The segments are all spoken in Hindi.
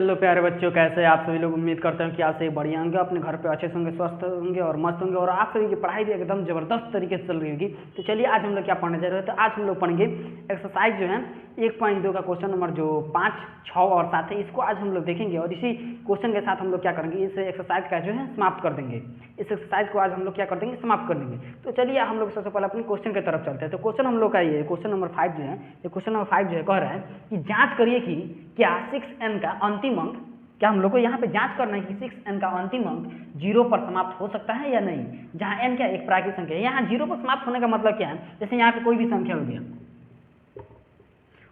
हेलो प्यारे बच्चों, कैसे आप सभी लोग। उम्मीद करते हैं कि आप सभी बढ़िया होंगे, अपने घर पे अच्छे से होंगे, स्वस्थ होंगे और मस्त होंगे और आप सभी की पढ़ाई भी एकदम ज़बरदस्त तरीके से चल रही होगी। तो चलिए आज हम लोग क्या पढ़ने जा रहे हैं। तो आज हम लोग पढ़ेंगे एक्सरसाइज जो है 1.2 का क्वेश्चन नंबर जो 5, 6 और 7 है, इसको आज हम लोग देखेंगे और इसी क्वेश्चन के साथ हम लोग क्या करेंगे, इस एक्सरसाइज का जो है समाप्त कर देंगे। इस एक्सरसाइज को आज हम लोग क्या कर देंगे, समाप्त कर देंगे। तो चलिए हम लोग सबसे पहले अपने क्वेश्चन की तरफ चलते हैं। तो क्वेश्चन हम लोग का ये क्वेश्चन नंबर 5 जो है, ये क्वेश्चन नंबर 5 जो है कह रहा है कि जाँच करिए कि क्या 6n का अंतिम अंक, क्या हम लोग को यहाँ पे जांच करना है कि 6n का अंतिम अंक 0 पर समाप्त हो सकता है या नहीं। जहाँ n क्या एक प्राकृतिक संख्या है, यहाँ 0 पर समाप्त होने का मतलब क्या है, जैसे यहाँ पे कोई भी संख्या हो गया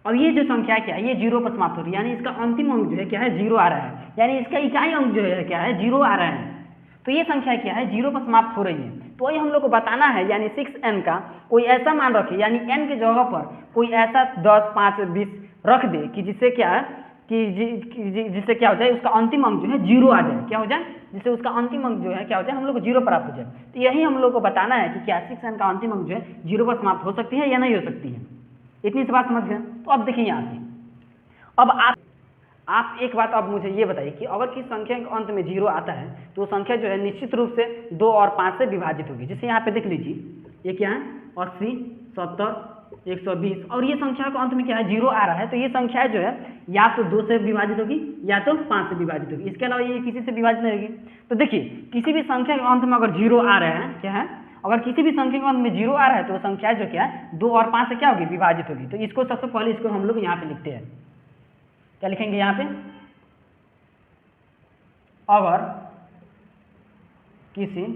और ये जो संख्या क्या है, ये 0 पर समाप्त हो रही है, यानी इसका अंतिम अंक जो है क्या है, 0 आ रहा है, यानी इसका इकाई अंक जो है क्या है, 0 आ रहा है। तो ये संख्या क्या है, 0 पर समाप्त हो रही है। तो वही हम लोग को बताना है, यानी 6n का कोई ऐसा मान रखे, यानी n की जगह पर कोई ऐसा 10, 5, 20 रख दे कि जिससे क्या है जिससे क्या हो जाए, उसका अंतिम अंक जो है 0 आ जाए। क्या हो जाए, जिससे उसका अंतिम अंक जो है क्या हो जाए, हम लोग को 0 प्राप्त हो जाए। तो यही हम लोग को बताना है कि क्या 6n का अंतिम अंक जो है 0 पर समाप्त हो सकती है या नहीं हो सकती है। इतनी सी बात समझ गए। तो अब देखिए यहाँ पे, अब आप एक बात अब मुझे ये बताइए कि अगर किसी संख्या के अंत में 0 आता है तो वो संख्या जो है निश्चित रूप से 2 और 5 से विभाजित होगी। जैसे यहाँ पे देख लीजिए, ये क्या है 80, 70, 120 और ये संख्या के अंत में क्या है 0 आ रहा है। तो ये संख्या जो है या तो 2 से विभाजित होगी या तो 5 से विभाजित होगी, इसके अलावा ये किसी से विभाजित नहीं होगी। तो देखिए किसी भी संख्या के अंत में अगर 0 आ रहे हैं, क्या है, अगर किसी भी संख्या के अंत में 0 आ रहा है तो वो संख्या जो क्या है 2 और 5 से क्या होगी, विभाजित होगी। तो इसको सबसे पहले इसको हम लोग यहाँ पे लिखते हैं। क्या लिखेंगे यहाँ पे, अगर किसी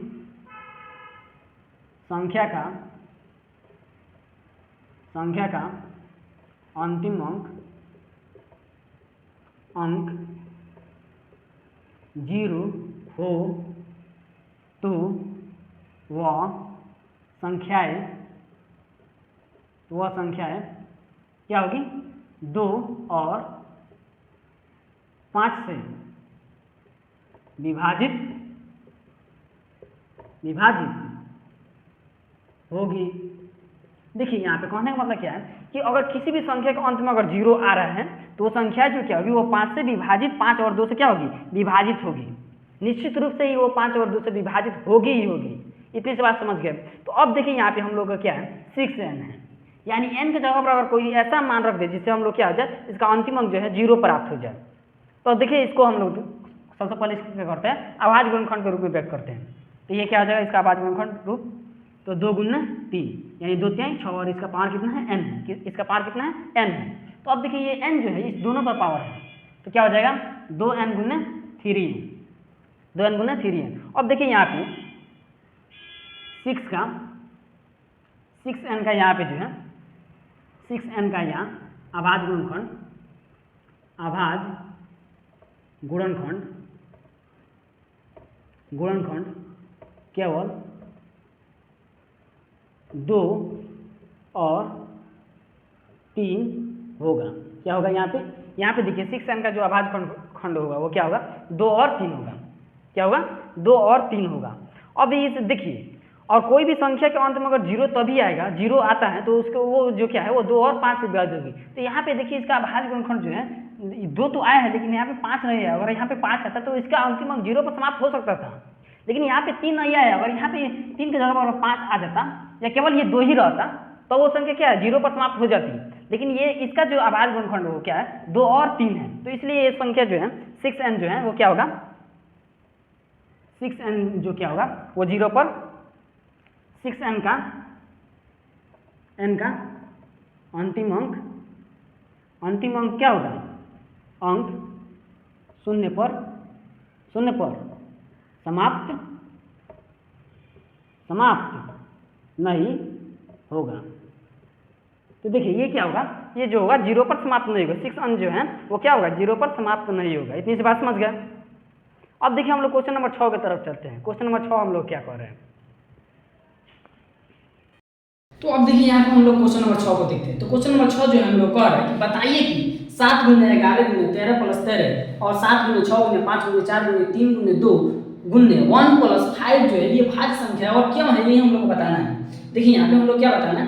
संख्या का अंतिम अंक 0 हो तो वह संख्याएं क्या होगी, 2 और 5 से विभाजित होगी। देखिए यहाँ पे कहने का मतलब क्या है कि अगर किसी भी संख्या के अंत में अगर 0 आ रहा है तो वो संख्या जो क्या होगी, वो 5 से विभाजित, 5 और 2 से क्या होगी, विभाजित होगी। निश्चित रूप से ही वो 5 और 2 से विभाजित होगी ही होगी। इतनी सी बात समझ गए। तो अब देखिए यहाँ पे हम लोग का क्या है 6n है, यानी n के जगह पर अगर कोई ऐसा मान रख दे जिससे हम लोग क्या हो जाए, इसका अंतिम अंक जो है 0 प्राप्त हो जाए। तो देखिए इसको हम लोग सबसे पहले इसको क्या करते हैं, आभाज्य गुणनखंड के रूप में व्यक्त करते हैं। तो ये क्या हो जाएगा, इसका आभाज्य गुणनखंड रूप, तो 2 गुना 3 यानी 2 3 6 और इसका पावर कितना है, n है। इसका पावर कितना है, n है। तो अब देखिए ये n जो है इस दोनों पर पावर है, तो क्या हो जाएगा 2n गुना 3n, 2n गुना 3n। अब देखिए यहाँ पे 6n का यहाँ पे जो है 6n का यहाँ आभाज्य गुणनखंड केवल 2 और 3 होगा। क्या होगा यहाँ पे देखिए 6n का जो आभाज्य खंड होगा वो क्या होगा, 2 और 3 होगा। क्या होगा, 2 और 3 होगा। अब इसे देखिए, और कोई भी संख्या के अंत में अगर 0 तभी आएगा, 0 आता है तो उसको वो जो क्या है वो 2 और 5 से विभाजित होगी। तो यहाँ पे देखिए इसका आभाज्य गुणनखंड जो है 2 तो आया है, लेकिन यहाँ पे 5 नहीं है। अगर यहाँ पे 5 आता तो इसका अंतिम अंक 0 पर समाप्त हो सकता था, लेकिन यहाँ पे 3 नहीं आया। अगर यहाँ पे 3 की जगह पर अगर 5 आ जाता या केवल ये 2 ही रहता तो वो संख्या क्या है 0 पर समाप्त हो जाती। लेकिन ये इसका जो आभाज्य गुणनखंड वो क्या है 2 और 3 है। तो इसलिए ये संख्या जो है 6n जो है वो क्या होगा, 6n जो क्या होगा वो 0 पर 6n का अंतिम अंक क्या होगा, अंक 0 पर समाप्त नहीं होगा। तो देखिए ये क्या होगा, ये जो होगा 0 पर समाप्त नहीं होगा। 6n जो है वो क्या होगा 0 पर समाप्त नहीं होगा। इतनी सी बात समझ गए। अब देखिए हम लोग क्वेश्चन नंबर 6 की तरफ चलते हैं। क्वेश्चन नंबर 6 हम लोग क्या कर रहे हैं, तो अब देखिए यहाँ पे हम लोग क्वेश्चन नंबर 6 को देखते हैं। तो क्वेश्चन नंबर 6 जो है हम लोग कह रहे हैं कि बताइए कि 7 गुने 11 गुने 13 प्लस 13 और 7 गुने 6 गुने 5 गुने 4 गुने 3 गुने 2 गुने 1 प्लस 5 जो है ये भाज्य संख्या है और क्यों है, ये हम लोग को बताना है। देखिए यहाँ पे हम लोग क्या बताना है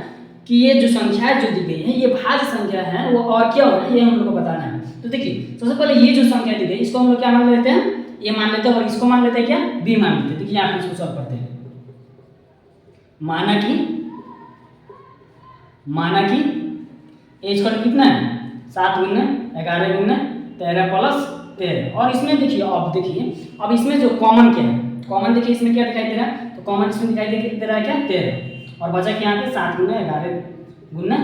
कि ये जो संख्याएं जो दी गई है ये भाज्य संख्या है वो और क्या है, ये हम लोग को बताना है। तो देखिए सबसे पहले ये जो संख्या दी गई इसको हम लोग क्या मान लेते हैं, ये मान लेते हैं, और इसको मान लेते हैं क्या, बी मान लेते हैं। देखिए यहाँ पे इसको सॉल्व करते हैं। माना कि एज का कितना है 7 गुना 11 गुना 13 प्लस 13, और इसमें देखिए अब इसमें जो कॉमन क्या है, कॉमन देखिए इसमें क्या दिखाई दे रहा है, तो कॉमन इसमें दिखाई दे रहा है क्या 13, और बचा कि यहाँ पे 7 गुना 11 गुना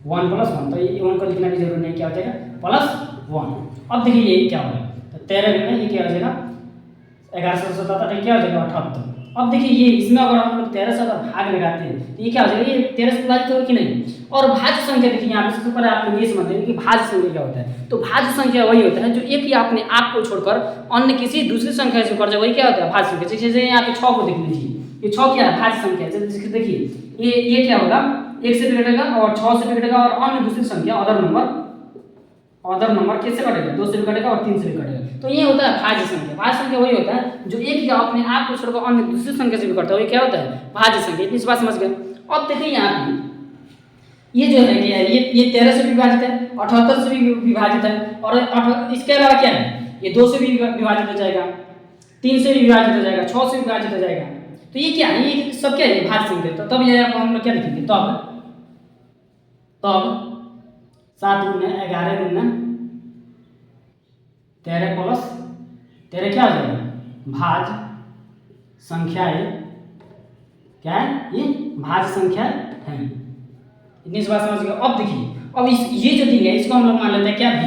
1 प्लस 1, तो ये 1 को लिखना भी जरूरी नहीं, क्या हो जाएगा प्लस 1। अब देखिए ये क्या होगा, तो 13 गुना ये क्या हो जाएगा 1177, क्या हो जाएगा 78। अब देखिए ये इसमें अगर हम लोग 13 से अगर भाग लगाते हैं तो ये क्या हो जाएगा, ये 13 से विभाजित होगा कि नहीं। और भाज्य संख्या देखिए यहाँ पे सबसे पहले आप लोग ये समझते हैं कि भाज्य संख्या क्या होता है। तो भाज्य संख्या वही होता है जो एक या अपने आप को छोड़कर अन्य किसी दूसरी संख्या से कर जाए, वही क्या होता है भाज्य संख्या। जैसे यहाँ पे 6 को देख लीजिए, ये 6 क्या है भाज्य संख्या है। जैसे देखिए ये क्या होगा 1 से भी कटेगा और 6 से भी कटेगा, और अन्य दूसरी संख्या अदर नंबर किससे कटेगा 2 से भी कटेगा और 3 से भी कटेगा। तो ये होता है भाज्य संख्या। भाज्य संख्या वही होता है जो एक या अपने आप को छोड़कर अन्य दूसरी संख्या से भी करता है, वही क्या होता है भाज्य संख्या। इतनी बात समझ गए। अब देखिए यहाँ पे ये जो है क्या है, ये 13 से भी विभाजित है, 78 से भी विभाजित है, और इसके अलावा क्या है ये 2 से भी विभाजित हो जाएगा, 3 से भी विभाजित हो जाएगा, 6 से भी विभाजित हो जाएगा। तो ये क्या है, ये सब क्या है भाज्य संख्या। तो तब ये हम लोग क्या लिखेंगे, तब 7 गुना 11 गुना 13 प्लस 13 क्या हो जाएगा भाज्य संख्या है, क्या है ये भाज्य संख्या है। इतनी सी बात समझ गए। अब देखिए अब ये जो दी है इसको हम लोग मान लेते हैं क्या बी,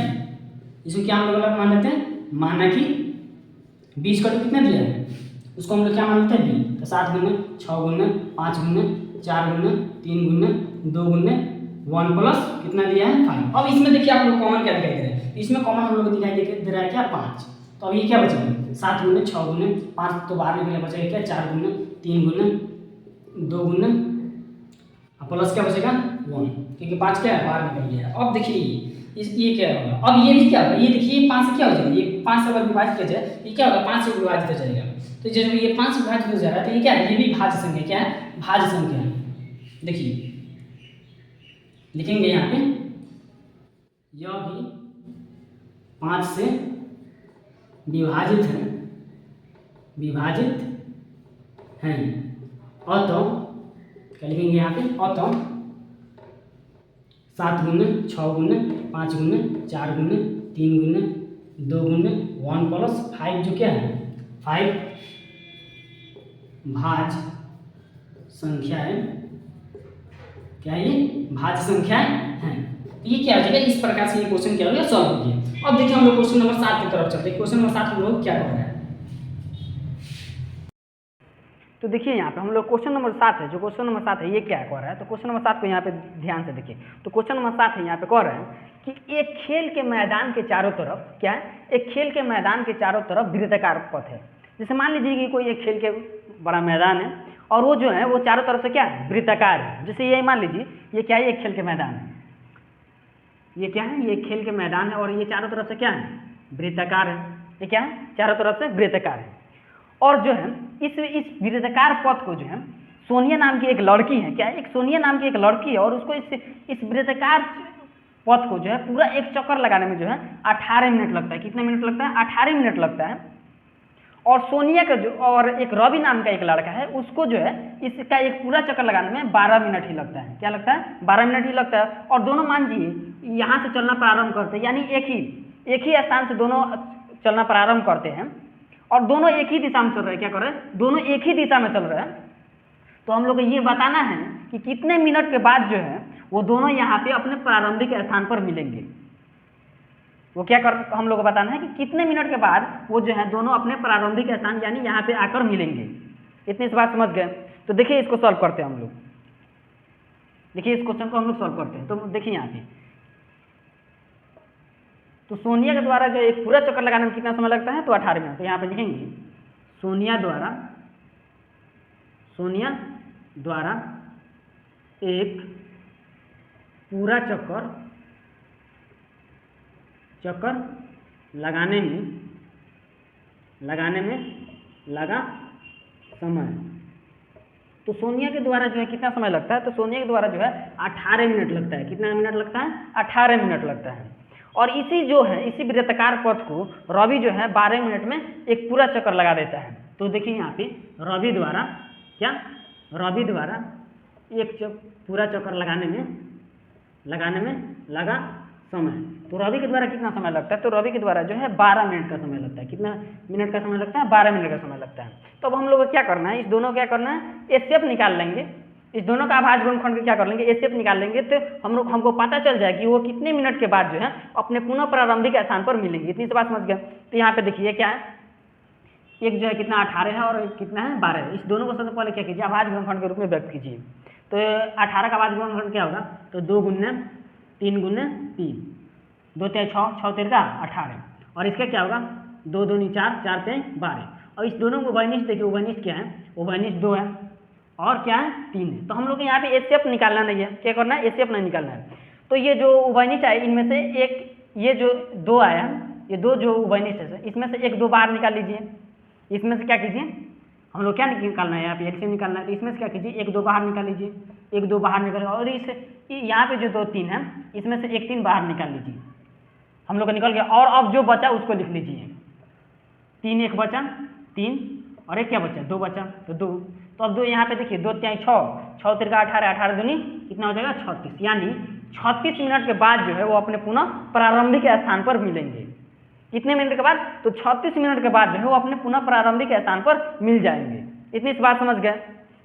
इसको क्या हम लोग मान लेते हैं, माना कि 20 का तो कितना दिया है उसको हम लोग क्या मान लेते हैं बी। तो 7 गुना 6 गुना 5 गुना 4 गुना 3 गुना 2 गुना 1 प्लस कितना दिया है 5। अब इसमें देखिए आप लोग कॉमन क्या दिखाई दे रहा है, इसमें कॉमन हम लोग को दिखाई दे रहा है क्या 5। तो अब ये क्या बचेगा 7 गुना 6 गुना 5 तो बाहर निकले बचेगा क्या 4 गुना 3 गुना 2 गुना प्लस क्या बचेगा 1, क्योंकि 5 क्या है बाहर निकल गया। अब देखिए ये क्या होगा, अब ये भी क्या होगा, ये देखिए 5 से क्या हो जाएगा, ये 5 से अगर विभाजित किया जाए ये क्या होगा 5 से विभाजित हो जाएगा। तो जब ये 5 से विभाजित हो जा रहा है तो ये क्या है, ये भी भाज्य संख्या, क्या है भाज्य संख्या है। देखिए लिखेंगे यहाँ पे यह भी 5 से विभाजित है, अतः क्या लिखेंगे यहाँ पे, अतः 7 गुना 6 गुना 5 गुना 4 गुना 3 गुना 2 गुना 1 प्लस 5 जो क्या है 5 भाज्य संख्या है, क्या ये भाज्य संख्या है। ये क्या हो जाएगा, इस प्रकार से ये क्वेश्चन क्या हो गया सॉल्व हो गया। अब देखिए हम लोग क्वेश्चन नंबर 7 की तरफ चलते हैं। क्वेश्चन नंबर 7 हम लोग क्या कर रहे हैं, तो देखिए यहाँ पे हम लोग क्वेश्चन नंबर 7 है, जो क्वेश्चन नंबर 7 है ये क्या कह रहा है। तो क्वेश्चन नंबर 7 को यहाँ पे ध्यान से देखिए। तो क्वेश्चन नंबर 7 है यहाँ पे कह रहे हैं कि एक खेल के मैदान के चारों तरफ क्या है, एक खेल के मैदान के चारों तरफ वृत्ताकार पथ है। जैसे मान लीजिए कि कोई एक खेल के बड़ा मैदान है और वो जो है वो चारों तरफ से क्या है वृत्ताकार है। जैसे ये मान लीजिए ये क्या है, एक खेल के मैदान है, ये क्या है, ये खेल के मैदान है और ये चारों तरफ से क्या है वृत्ताकार है। ये क्या है चारों तरफ से वृत्ताकार है। और जो है इस वृत्ताकार पथ को जो है सोनिया नाम की एक लड़की है, क्या है एक सोनिया नाम की एक लड़की है, और उसको इस वृत्ताकार पथ को जो है पूरा एक चक्कर लगाने में जो है 18 मिनट लगता है। कितने मिनट लगता है 18 मिनट लगता है। और सोनिया का जो और एक रवि नाम का एक लड़का है उसको जो है इसका एक पूरा चक्कर लगाने में 12 मिनट ही लगता है। क्या लगता है 12 मिनट ही लगता है। और दोनों मान लीजिए यहाँ से चलना प्रारंभ करते हैं, यानी एक ही स्थान से दोनों चलना प्रारंभ करते हैं और दोनों एक ही दिशा में चल रहे हैं। क्या कर रहे हैं दोनों एक ही दिशा में चल रहे हैं। तो हम लोग को ये बताना है कि कितने मिनट के बाद जो है वो दोनों यहाँ पे अपने प्रारंभिक स्थान पर मिलेंगे। वो क्या कर हम लोग को बताना है कि कितने मिनट के बाद वो जो है दोनों अपने प्रारंभिक स्थान यानी यहाँ पे आकर मिलेंगे। इतनी सी बात समझ गए। तो देखिए इसको सॉल्व करते हैं हम लोग। देखिए इस क्वेश्चन को हम लोग सॉल्व करते हैं। तो देखिए यहाँ पे तो सोनिया के द्वारा जो एक पूरा चक्कर लगाने में कितना समय लगता है, तो 18 मिनट। तो यहाँ पे लिखेंगे सोनिया द्वारा एक पूरा चक्कर लगाने में लगा समय। तो सोनिया के द्वारा जो है कितना समय लगता है, तो सोनिया के द्वारा जो है 18 मिनट लगता है। कितना मिनट लगता है 18 मिनट लगता है। और इसी जो है इसी वृत्ताकार पथ को रवि जो है 12 मिनट में एक पूरा चक्कर लगा देता है। तो देखिए यहाँ पे रवि द्वारा एक पूरा चक्कर लगाने में लगा समय। तो रवि के द्वारा कितना समय लगता है? तो रवि के द्वारा जो है 12 मिनट का समय लगता है। कितना मिनट का समय लगता है? 12 मिनट का समय लगता है। तो अब हम लोग को क्या करना है, इस दोनों को क्या करना है, एचसीएफ निकाल लेंगे। इस दोनों का आभाज्य गुणनखंड क्या कर लेंगे, एचसीएफ निकाल लेंगे। तो हमको पता चल जाए कि वो कितने मिनट के बाद जो है अपने पुनः प्रारंभिक स्थान पर मिलेंगे। इतनी सी बात समझ गए। तो यहाँ पे देखिए क्या है, एक जो है कितना 18 है और एक कितना है 12 है। इस दोनों को सबसे पहले क्या कीजिए, आभाज्य गुणनखंड के रूप में व्यक्त कीजिए। तो 18 का आभाज्य गुणनखंड क्या होगा, तो 2 गुना 3 गुना 3, 2 3 6, 6 3 का 18। और इसका क्या होगा, 2 2 4, 4 3 12। और इस दोनों को उभयनिष्ठ देखिए, उभयनिष्ठ क्या है, उभयनिष्ठ 2 है और क्या है 3 है। तो हम लोग को यहाँ पे एचसीएफ निकालना नहीं है, क्या करना है, एचसीएफ नहीं निकालना है। तो ये जो उभयनिष्ठ है इनमें से एक, ये जो 2 आया, ये 2 जो उभयनिष्ठ है इसमें से 1 2 बाहर निकाल लीजिए। इसमें से क्या कीजिए, हम लोग क्या निकालना है, यहाँ पे एलसीएम निकालना है। तो इसमें से क्या कीजिए, 1 2 बाहर निकाल लीजिए, 1 2 बाहर निकाल, और इस यहाँ पे जो 2 3 है इसमें से 1 3 बाहर निकाल लीजिए। हम लोग का निकल गया। और अब जो बचा उसको लिख लीजिए, 3 1 बचा 3 और 1 क्या बचा, 2 बचा, तो 2। तो अब 2 यहाँ पे देखिए, 2 3 6, 6 3 का 18, 18 दूनी कितना हो जाएगा 36। यानी 36 मिनट के बाद जो है वो अपने पुनः प्रारंभिक स्थान पर मिलेंगे। कितने मिनट के बाद, तो 36 मिनट के बाद जो है वो अपने पुनः प्रारंभिक स्थान पर मिल जाएंगे। इतनी सी बात समझ गए।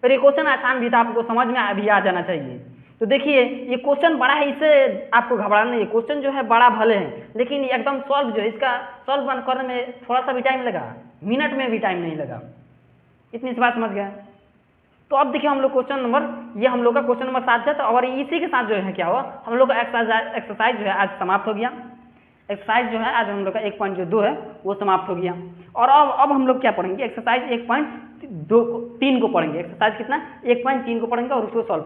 फिर ये क्वेश्चन आसान भी था, आपको समझ में अभी आ जाना चाहिए। तो देखिए ये क्वेश्चन बड़ा है, इससे आपको घबराना नहीं है। क्वेश्चन जो है बड़ा भले है, लेकिन एकदम सॉल्व जो है इसका सॉल्व करने में थोड़ा सा भी टाइम लगा, मिनट में भी टाइम नहीं लगा। इतनी सी बात समझ गए। तो अब देखिए हम लोग क्वेश्चन नंबर, ये हम लोग का क्वेश्चन नंबर 7 है। तो और इसी के साथ जो है क्या हुआ, हम लोग का एक्सरसाइज जो है आज समाप्त हो गया। एक्सरसाइज जो है आज हम लोग का 1.2 है वो समाप्त हो गया। और अब हम लोग क्या पढ़ेंगे, एक्सरसाइज 1.3 को पढ़ेंगे। एक्सरसाइज कितना, 1.3 को पढ़ेंगे और उसको सॉल्व